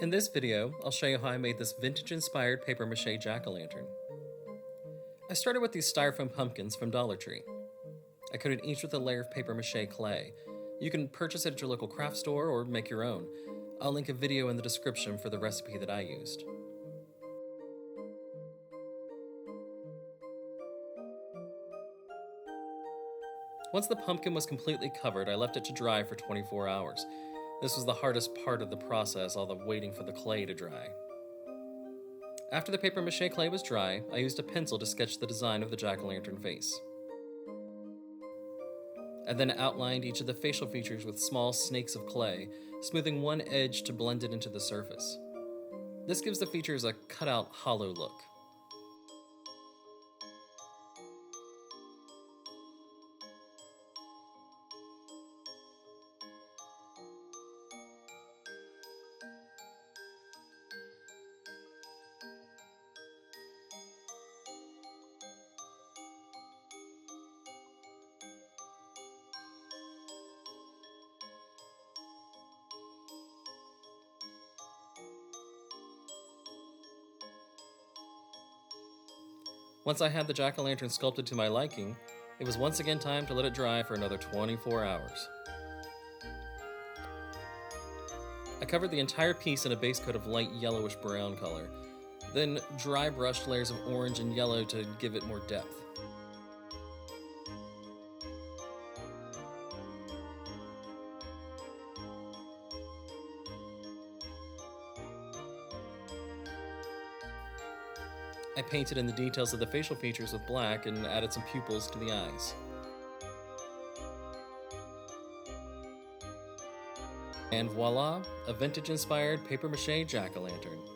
In this video, I'll show you how I made this vintage-inspired paper-mache jack-o'-lantern. I started with these styrofoam pumpkins from Dollar Tree. I coated each with a layer of paper-mache clay. You can purchase it at your local craft store or make your own. I'll link a video in the description for the recipe that I used. Once the pumpkin was completely covered, I left it to dry for 24 hours. This was the hardest part of the process, all the waiting for the clay to dry. After the paper-mache clay was dry, I used a pencil to sketch the design of the jack-o'-lantern face. I then outlined each of the facial features with small snakes of clay, smoothing one edge to blend it into the surface. This gives the features a cut-out, hollow look. Once I had the jack-o'-lantern sculpted to my liking, it was once again time to let it dry for another 24 hours. I covered the entire piece in a base coat of light yellowish brown color, then dry brushed layers of orange and yellow to give it more depth. I painted in the details of the facial features with black and added some pupils to the eyes. And voila, a vintage-inspired paper-mache jack-o'-lantern.